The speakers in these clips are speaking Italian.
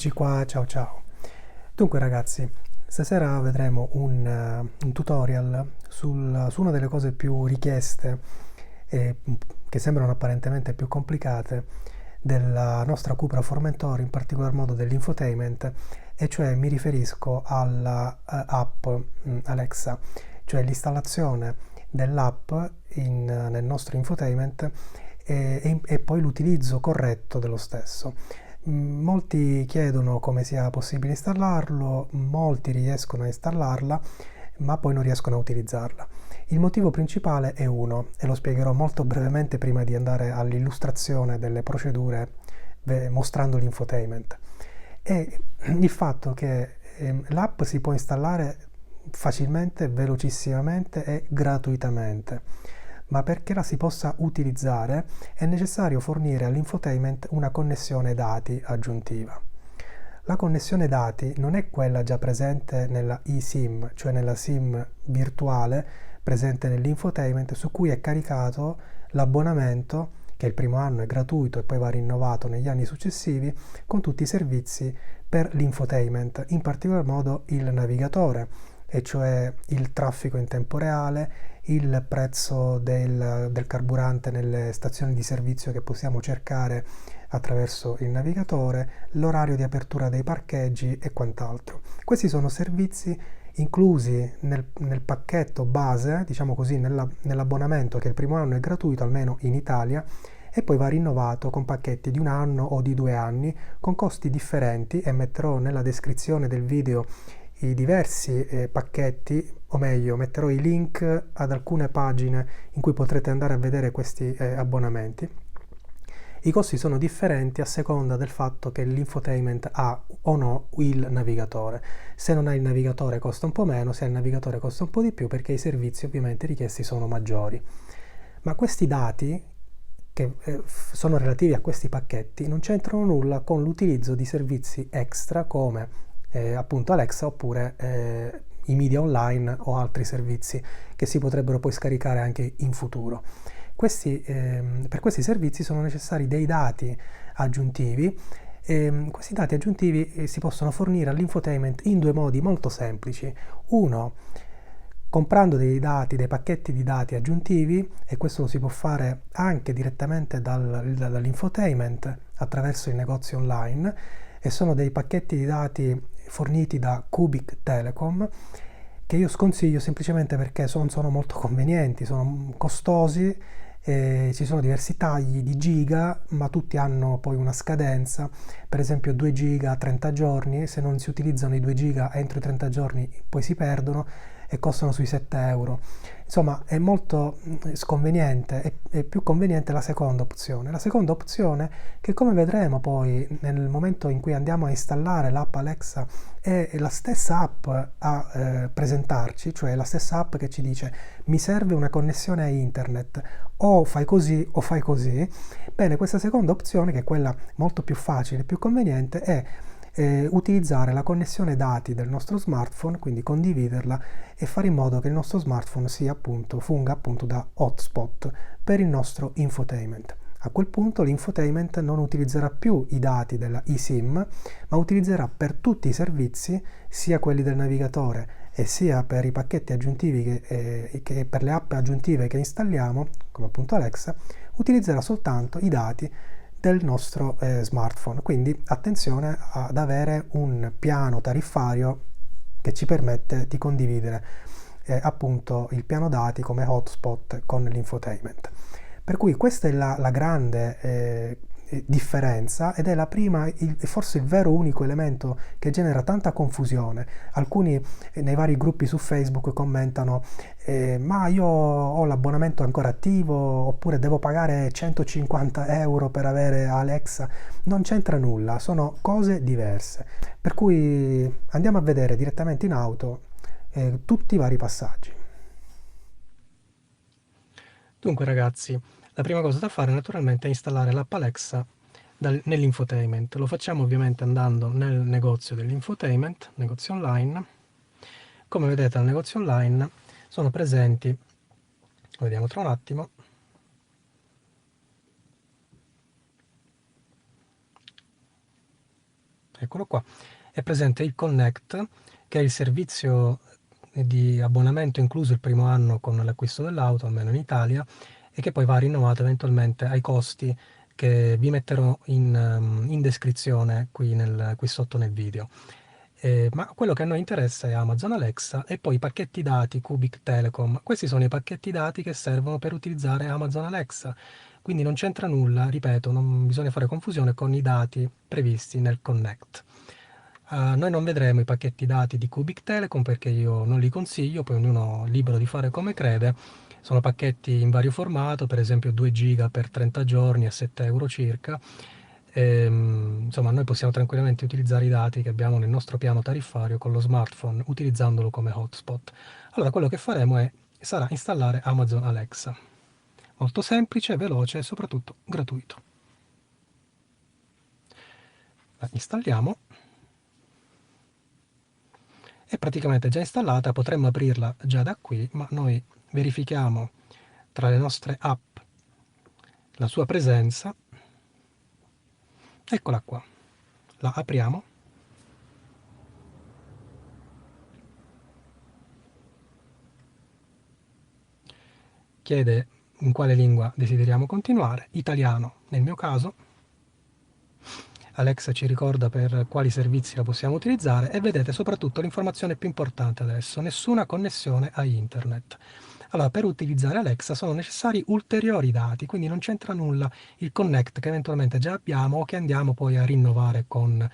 Eccoci qua, ciao ciao. Dunque ragazzi, stasera vedremo un tutorial su una delle cose più richieste e che sembrano apparentemente più complicate della nostra Cupra Formentor, in particolar modo dell'infotainment, e cioè mi riferisco alla app Alexa, cioè l'installazione dell'app nel nostro infotainment e poi l'utilizzo corretto dello stesso. Molti chiedono come sia possibile installarlo, molti riescono a installarla, ma poi non riescono a utilizzarla. Il motivo principale è uno, e lo spiegherò molto brevemente prima di andare all'illustrazione delle procedure mostrando l'infotainment. È il fatto che l'app si può installare facilmente, velocissimamente e gratuitamente, ma perché la si possa utilizzare è necessario fornire all'infotainment una connessione dati aggiuntiva. La connessione dati non è quella già presente nella eSIM, cioè nella SIM virtuale presente nell'infotainment, su cui è caricato l'abbonamento, che il primo anno è gratuito e poi va rinnovato negli anni successivi, con tutti i servizi per l'infotainment, in particolar modo il navigatore, e cioè il traffico in tempo reale, il prezzo del carburante nelle stazioni di servizio che possiamo cercare attraverso il navigatore, l'orario di apertura dei parcheggi e quant'altro. Questi sono servizi inclusi nel pacchetto base, diciamo così, nell'abbonamento, che il primo anno è gratuito, almeno in Italia, e poi va rinnovato con pacchetti di un anno o di 2 anni con costi differenti, e metterò nella descrizione del video i diversi pacchetti, o meglio metterò i link ad alcune pagine in cui potrete andare a vedere questi abbonamenti. I costi sono differenti a seconda del fatto che l'infotainment ha o no il navigatore. Se non ha il navigatore costa un po' meno, se ha il navigatore costa un po' di più, perché i servizi ovviamente richiesti sono maggiori. Ma questi dati che sono relativi a questi pacchetti non c'entrano nulla con l'utilizzo di servizi extra come appunto Alexa, oppure i media online o altri servizi che si potrebbero poi scaricare anche in futuro. Per questi servizi sono necessari dei dati aggiuntivi. Questi dati aggiuntivi si possono fornire all'infotainment in due modi molto semplici. Uno, comprando dei pacchetti di dati aggiuntivi, e questo lo si può fare anche direttamente dall'infotainment attraverso il negozio online, e sono dei pacchetti di dati forniti da Cubic Telecom, che io sconsiglio semplicemente perché sono molto convenienti, sono costosi, ci sono diversi tagli di giga, ma tutti hanno poi una scadenza. Per esempio 2 giga a 30 giorni, se non si utilizzano i 2 giga entro i 30 giorni poi si perdono e costano sui 7 euro. Insomma, è molto sconveniente, è più conveniente la seconda opzione. La seconda opzione, che come vedremo poi nel momento in cui andiamo a installare l'app Alexa, è la stessa app a presentarci, cioè la stessa app che ci dice: mi serve una connessione a internet, o fai così o fai così. Bene, questa seconda opzione, che è quella molto più facile e più conveniente, è utilizzare la connessione dati del nostro smartphone, quindi condividerla e fare in modo che il nostro smartphone funga appunto da hotspot per il nostro infotainment. A quel punto l'infotainment non utilizzerà più i dati della eSIM, ma utilizzerà per tutti i servizi, sia quelli del navigatore e sia per i pacchetti aggiuntivi che per le app aggiuntive che installiamo, come appunto Alexa, utilizzerà soltanto i dati del nostro smartphone. Quindi attenzione ad avere un piano tariffario che ci permette di condividere appunto il piano dati come hotspot con l'infotainment. Per cui questa è la grande differenza, ed è la prima, forse il vero unico elemento che genera tanta confusione. Alcuni nei vari gruppi su Facebook commentano: ma io ho l'abbonamento ancora attivo, oppure devo pagare 150 euro per avere Alexa. Non c'entra nulla, sono cose diverse. Per cui andiamo a vedere direttamente in auto tutti i vari passaggi. Dunque ragazzi, la prima cosa da fare naturalmente è installare l'app Alexa nell'infotainment. Lo facciamo ovviamente andando nel negozio dell'infotainment, negozio online. Come vedete al negozio online sono presenti, lo vediamo tra un attimo, Eccolo qua. È presente il Connect, che è il servizio di abbonamento incluso il primo anno con l'acquisto dell'auto, almeno in Italia, e che poi va rinnovato eventualmente ai costi che vi metterò in descrizione qui sotto nel video. Ma quello che a noi interessa è Amazon Alexa e poi i pacchetti dati Cubic Telecom. Questi sono i pacchetti dati che servono per utilizzare Amazon Alexa. Quindi non c'entra nulla, ripeto, non bisogna fare confusione con i dati previsti nel Connect. Noi non vedremo i pacchetti dati di Cubic Telecom perché io non li consiglio, poi ognuno è libero di fare come crede. Sono pacchetti in vario formato, per esempio 2 giga per 30 giorni a 7 euro circa. Insomma, noi possiamo tranquillamente utilizzare i dati che abbiamo nel nostro piano tariffario con lo smartphone utilizzandolo come hotspot. Allora, quello che faremo sarà installare Amazon Alexa. Molto semplice, veloce e soprattutto gratuito. La installiamo. È praticamente già installata, potremmo aprirla già da qui, ma noi verifichiamo tra le nostre app la sua presenza. Eccola qua, la apriamo. Chiede in quale lingua desideriamo continuare, italiano nel mio caso. Alexa ci ricorda per quali servizi la possiamo utilizzare e vedete soprattutto l'informazione più importante adesso, nessuna connessione a internet. Allora, per utilizzare Alexa sono necessari ulteriori dati, quindi non c'entra nulla il Connect che eventualmente già abbiamo o che andiamo poi a rinnovare con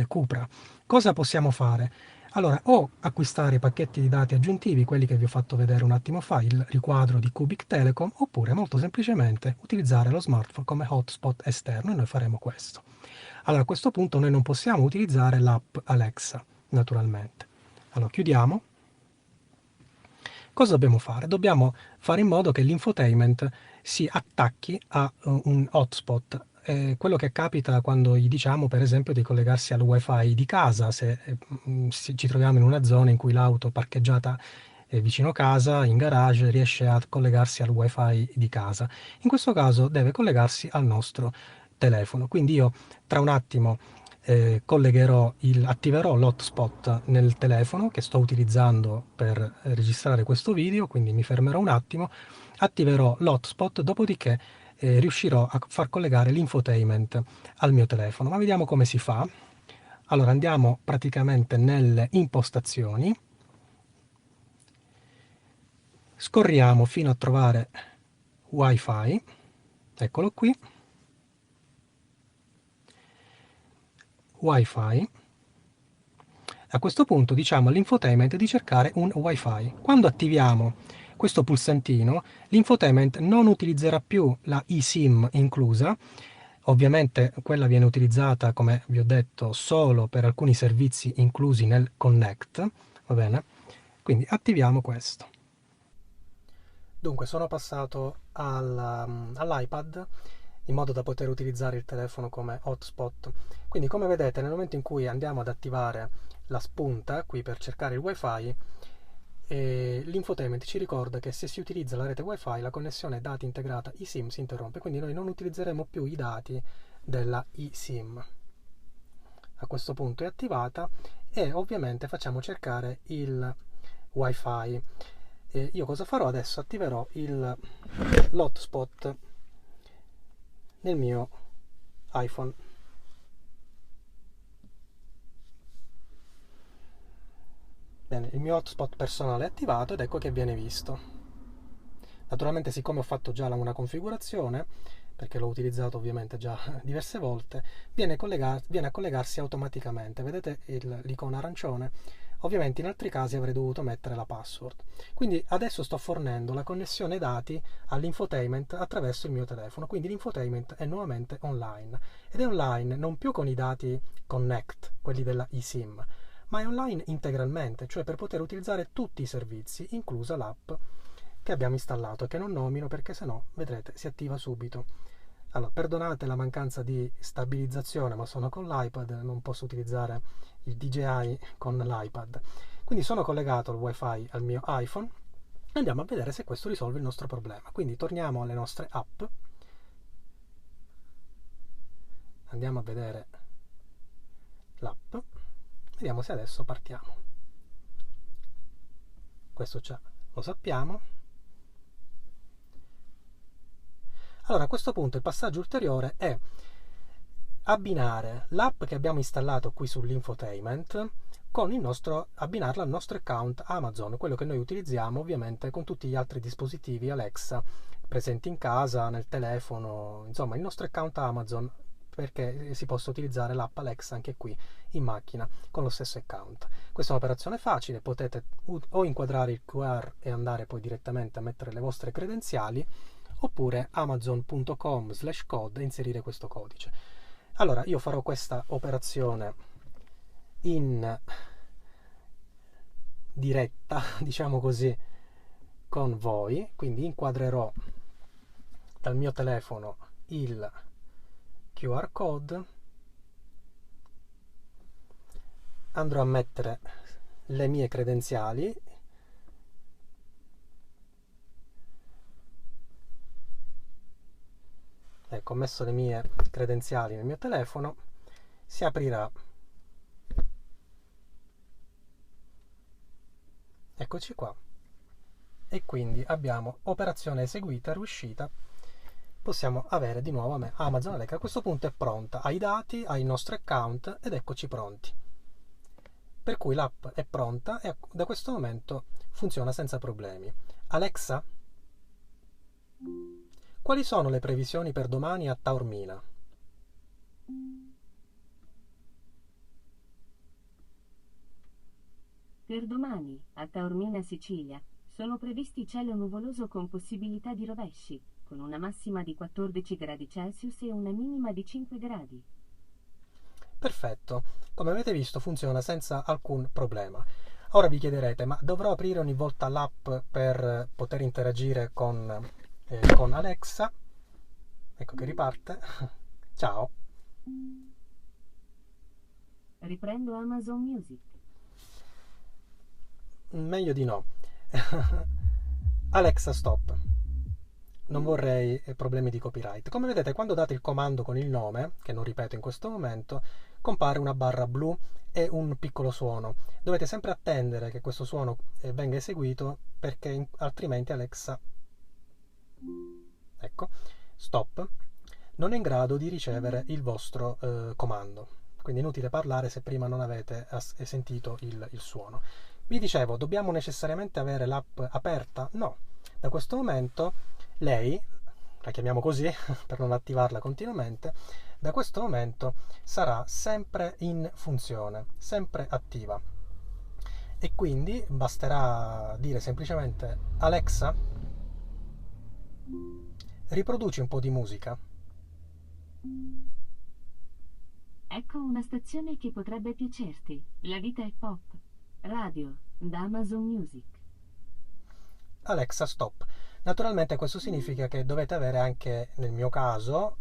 Cupra. Cosa possiamo fare? Allora, o acquistare i pacchetti di dati aggiuntivi, quelli che vi ho fatto vedere un attimo fa, il riquadro di Cubic Telecom, oppure molto semplicemente utilizzare lo smartphone come hotspot esterno e noi faremo questo. Allora, a questo punto noi non possiamo utilizzare l'app Alexa, naturalmente. Allora, chiudiamo. Cosa dobbiamo fare? Dobbiamo fare in modo che l'infotainment si attacchi a un hotspot. Quello che capita quando gli diciamo, per esempio, di collegarsi al wifi di casa, se ci troviamo in una zona in cui l'auto parcheggiata vicino casa, in garage, riesce a collegarsi al wifi di casa. In questo caso deve collegarsi al nostro telefono. Quindi io tra un attimo attiverò l'hotspot nel telefono che sto utilizzando per registrare questo video, quindi mi fermerò un attimo, attiverò l'hotspot, dopodiché riuscirò a far collegare l'infotainment al mio telefono. Ma vediamo come si fa. Allora andiamo praticamente nelle impostazioni, scorriamo fino a trovare Wi-Fi, eccolo qui, Wi-Fi. A questo punto diciamo all'infotainment di cercare un Wi-Fi. Quando attiviamo questo pulsantino, l'infotainment non utilizzerà più la eSIM inclusa. Ovviamente quella viene utilizzata, come vi ho detto, solo per alcuni servizi inclusi nel Connect. Va bene? Quindi attiviamo questo. Dunque sono passato all'iPad in modo da poter utilizzare il telefono come hotspot. Quindi come vedete nel momento in cui andiamo ad attivare la spunta qui per cercare il wifi, l'infotainment ci ricorda che se si utilizza la rete wifi la connessione dati integrata eSIM si interrompe, quindi noi non utilizzeremo più i dati della eSIM. A questo punto è attivata e ovviamente facciamo cercare il wifi. Io cosa farò adesso? Attiverò l'hotspot nel mio iPhone. Bene, il mio hotspot personale è attivato ed ecco che viene visto. Naturalmente, siccome ho fatto già una configurazione, perché l'ho utilizzato ovviamente già diverse volte, viene a collegarsi automaticamente. Vedete l'icona arancione? Ovviamente in altri casi avrei dovuto mettere la password. Quindi adesso sto fornendo la connessione dati all'infotainment attraverso il mio telefono, quindi l'infotainment è nuovamente online. Ed è online non più con i dati Connect, quelli della eSIM, ma è online integralmente, cioè per poter utilizzare tutti i servizi, inclusa l'app che abbiamo installato e che non nomino perché sennò, vedrete, si attiva subito. Allora, perdonate la mancanza di stabilizzazione, ma sono con l'iPad, non posso utilizzare il DJI con l'iPad. Quindi sono collegato al wifi al mio iPhone e andiamo a vedere se questo risolve il nostro problema. Quindi torniamo alle nostre app, andiamo a vedere l'app. Vediamo se adesso partiamo. Questo già lo sappiamo. Allora, a questo punto il passaggio ulteriore è abbinare l'app che abbiamo installato qui sull'infotainment con abbinarla al nostro account Amazon, quello che noi utilizziamo ovviamente con tutti gli altri dispositivi Alexa presenti in casa, nel telefono, insomma il nostro account Amazon, perché si possa utilizzare l'app Alexa anche qui in macchina con lo stesso account. Questa è un'operazione facile, potete o inquadrare il QR e andare poi direttamente a mettere le vostre credenziali, oppure amazon.com/code e inserire questo codice. Allora, io farò questa operazione in diretta, diciamo così, con voi, quindi inquadrerò dal mio telefono il QR code, andrò a mettere le mie credenziali, ecco, ho messo le mie credenziali nel mio telefono, si aprirà, eccoci qua, e quindi abbiamo operazione eseguita, riuscita. Possiamo avere di nuovo Amazon Alexa. A questo punto è pronta, ha i dati, ha il nostro account ed eccoci pronti. Per cui l'app è pronta e da questo momento funziona senza problemi. Alexa, quali sono le previsioni per domani a Taormina? Per domani, a Taormina, Sicilia, sono previsti cielo nuvoloso con possibilità di rovesci, con una massima di 14 gradi Celsius e una minima di 5 gradi. Perfetto, come avete visto funziona senza alcun problema. Ora vi chiederete, ma dovrò aprire ogni volta l'app per poter interagire con Alexa? Ecco che riparte. Ciao. Riprendo Amazon Music. Meglio di no. Alexa, stop. Non vorrei problemi di copyright. Come vedete, quando date il comando con il nome, che non ripeto in questo momento, compare una barra blu e un piccolo suono. Dovete sempre attendere che questo suono venga eseguito, perché altrimenti Alexa, ecco, stop, non è in grado di ricevere il vostro comando. Quindi è inutile parlare se prima non avete sentito il suono. Vi dicevo, dobbiamo necessariamente avere l'app aperta? No. Da questo momento lei, la chiamiamo così per non attivarla continuamente, da questo momento sarà sempre in funzione, sempre attiva. E quindi basterà dire semplicemente: Alexa, riproduci un po' di musica. Ecco una stazione che potrebbe piacerti. La vita è pop. Radio, da Amazon Music. Alexa, stop. Naturalmente questo significa che dovete avere anche, nel mio caso,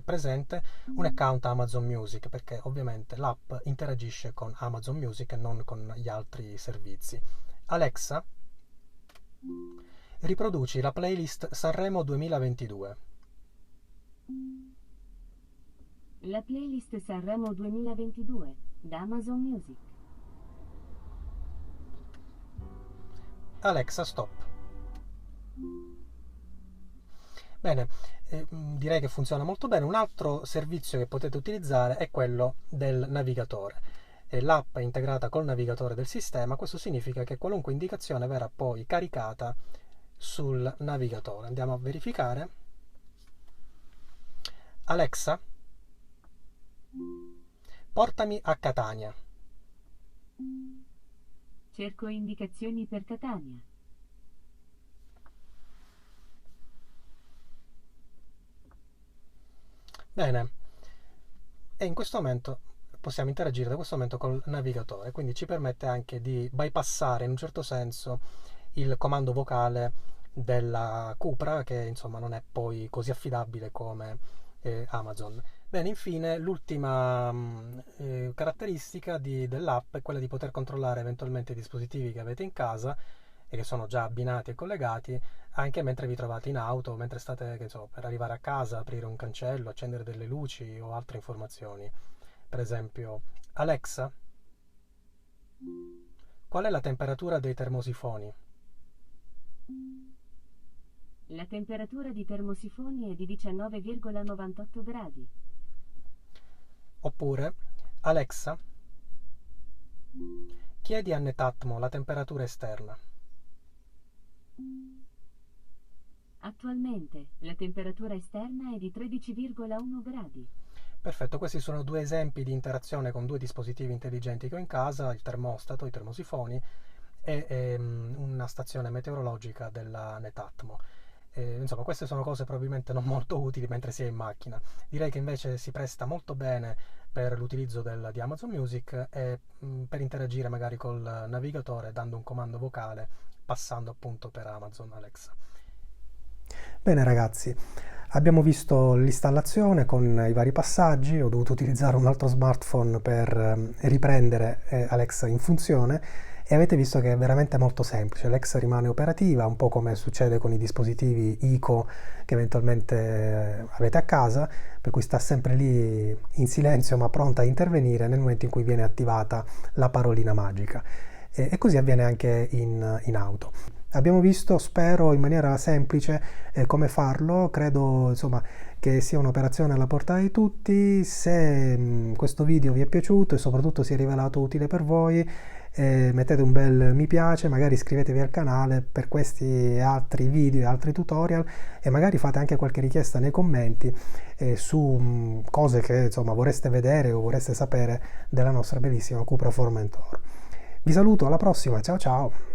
presente un account Amazon Music, perché ovviamente l'app interagisce con Amazon Music e non con gli altri servizi. Alexa, riproduci la playlist Sanremo 2022. La playlist Sanremo 2022, da Amazon Music. Alexa, stop. Bene, direi che funziona molto bene. Un altro servizio che potete utilizzare è quello del navigatore. L'app è integrata col navigatore del sistema, questo significa che qualunque indicazione verrà poi caricata sul navigatore. Andiamo a verificare. Alexa, portami a Catania. Cerco indicazioni per Catania. Bene, e in questo momento possiamo interagire da questo momento col navigatore, quindi ci permette anche di bypassare in un certo senso il comando vocale della Cupra, che insomma non è poi così affidabile come Amazon. Bene, infine l'ultima caratteristica dell'app è quella di poter controllare eventualmente i dispositivi che avete in casa e che sono già abbinati e collegati anche mentre vi trovate in auto, mentre state, che so, per arrivare a casa, aprire un cancello, accendere delle luci o altre informazioni. Per esempio, Alexa, qual è la temperatura dei termosifoni? La temperatura di termosifoni è di 19,98 gradi. Oppure, Alexa, chiedi a Netatmo la temperatura esterna. Attualmente, la temperatura esterna è di 13,1 gradi. Perfetto, questi sono due esempi di interazione con due dispositivi intelligenti che ho in casa, il termostato, i termosifoni e una stazione meteorologica della Netatmo. Insomma, queste sono cose probabilmente non molto utili mentre si è in macchina. Direi che invece si presta molto bene per l'utilizzo di Amazon Music e per interagire magari col navigatore dando un comando vocale passando appunto per Amazon Alexa. Bene ragazzi, abbiamo visto l'installazione con i vari passaggi, ho dovuto utilizzare un altro smartphone per riprendere Alexa in funzione e avete visto che è veramente molto semplice. Alexa rimane operativa, un po' come succede con i dispositivi ICO che eventualmente avete a casa, per cui sta sempre lì in silenzio ma pronta a intervenire nel momento in cui viene attivata la parolina magica. E così avviene anche in auto. Abbiamo visto, spero in maniera semplice, come farlo. Credo insomma che sia un'operazione alla portata di tutti. Se questo video vi è piaciuto e soprattutto si è rivelato utile per voi, mettete un bel mi piace, magari iscrivetevi al canale per questi e altri video e altri tutorial e magari fate anche qualche richiesta nei commenti su cose che insomma vorreste vedere o vorreste sapere della nostra bellissima Cupra Formentor. Vi saluto, alla prossima, ciao ciao!